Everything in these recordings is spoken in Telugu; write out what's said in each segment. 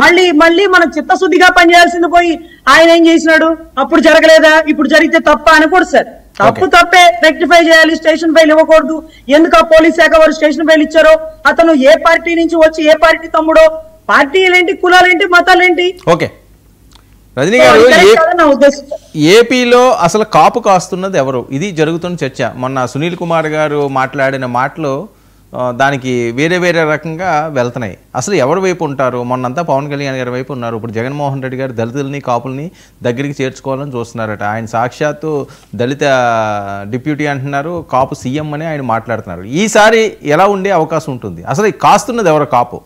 మళ్ళీ మళ్ళీ మనం చిత్తశుద్ధిగా పనిచేయాల్సింది పోయి ఆయన ఏం చేసినాడు, అప్పుడు జరగలేదా, ఇప్పుడు జరిగితే తప్ప అనకూడదు సార్. తప్పు తప్పే, రెక్టిఫై చేయాలి. స్టేషన్ బెయిల్ ఇవ్వకూడదు. ఎందుకు ఆ పోలీస్ శాఖ వారు స్టేషన్ బెయిల్ ఇచ్చారో, అతను ఏ పార్టీ నుంచి వచ్చి ఏ పార్టీ తమ్ముడో, పార్టీలేంటి, కులాలేంటి, మతాలేంటి. ఓకే రజనీ గారు, ఏపీలో అసలు కాపు కాస్తున్నది ఎవరు? ఇది జరుగుతున్న చర్చ. మొన్న సునీల్ కుమార్ గారు మాట్లాడిన మాటలు దానికి వేరే వేరే రకంగా వెళ్తున్నాయి. అసలు ఎవరి వైపు ఉంటారు? మొన్నంతా పవన్ కళ్యాణ్ గారి వైపు ఉన్నారు. ఇప్పుడు జగన్మోహన్ రెడ్డి గారు దళితుల్ని కాపుల్ని దగ్గరికి చేర్చుకోవాలని చూస్తున్నారట. ఆయన సాక్షాత్తు దళిత డిప్యూటీ అంటున్నారు, కాపు సీఎం అని ఆయన మాట్లాడుతున్నారు. ఈసారి ఎలా ఉండే అవకాశం ఉంటుంది? అసలు కాస్తున్నది ఎవరు కాపు?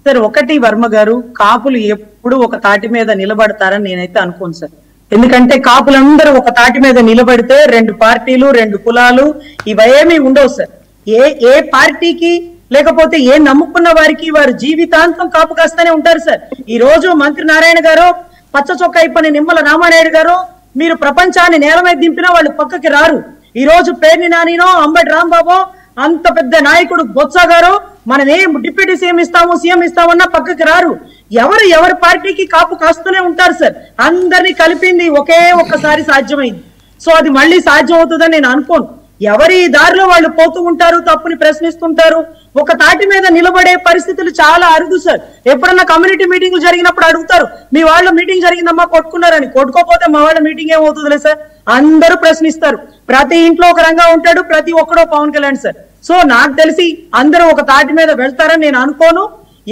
సార్ ఒకటి వర్మ గారు, కాపులు ఎప్పుడు ఒక తాటి మీద నిలబడతారని నేనైతే అనుకోను సార్. ఎందుకంటే కాపులందరూ ఒక తాటి మీద నిలబడితే రెండు పార్టీలు, రెండు కులాలు ఇవేమీ ఉండవు సార్. ఏ పార్టీకి లేకపోతే ఏ నమ్ముకున్న వారికి వారు జీవితాంతం కాపు కాస్తూనే ఉంటారు సార్. ఈ రోజు మంత్రి నారాయణ గారు, పచ్చ చొక్కా ఇప్పని నిమ్మల రామానాయుడు గారు, మీరు ప్రపంచాన్ని నేల మీద దింపినా వాళ్ళు పక్కకి రారు. ఈ రోజు పేర్ని నానినో, అంబటి రాంబాబో, అంత పెద్ద నాయకుడు బొత్స గారు, మనం ఏం డిప్యూటీ సీఎం ఇస్తామన్నా పక్కకి రారు. ఎవరి పార్టీకి కాపు కాస్తూనే ఉంటారు సార్. అందరినీ కలిపింది ఒక్కసారి సాధ్యమైంది. సో అది మళ్ళీ సాధ్యం అవుతుందని నేను అనుకోను. ఎవరి దారిలో వాళ్ళు పోతూ ఉంటారు, తప్పుని ప్రశ్నిస్తుంటారు. ఒక తాటి మీద నిలబడే పరిస్థితులు చాలా అరుదు సార్. ఎప్పుడన్నా కమ్యూనిటీ మీటింగ్లు జరిగినప్పుడు అడుగుతారు, మీ వాళ్ళ మీటింగ్ జరిగిందమ్మా కొట్టుకున్నారని. కొట్టుకోపోతే మా వాళ్ళ మీటింగ్ ఏమవుతుందిలే సార్. అందరూ ప్రశ్నిస్తారు. ప్రతి ఇంట్లో ఒక రంగా ఉంటాడు, ప్రతి ఒక్కడో పవన్ కళ్యాణ్ సార్. సో నాకు తెలిసి అందరూ ఒక తాటి మీద వెళ్తారని నేను అనుకోను.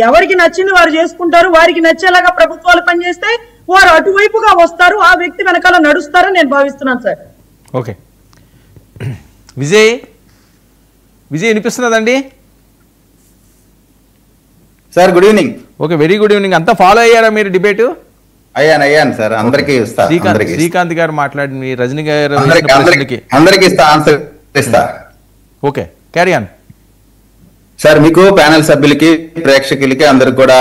ఎవరికి నచ్చింది వారు చేసుకుంటారు. వారికి నచ్చేలాగా ప్రభుత్వాలు పనిచేస్తే వారు అటువైపుగా వస్తారు, ఆ వ్యక్తి వెనకాల నడుస్తారని నేను భావిస్తున్నాను సార్. ఓకే విజయ్ వినిపిస్తున్నదండి sir? Good evening. Okay, very good evening. అంతా ఫాలో అయ్యారా మీరు డిబేట్? అయ్యాను సార్. అందరికీ శ్రీకాంత్ గారు మాట్లాడి రజనీ గారు అందరికీ ఆన్సర్ ఇస్తా. Okay, carry on sir. మీకు ప్యానెల్ సభ్యులకి, ప్రేక్షకులకి అందరికి కూడా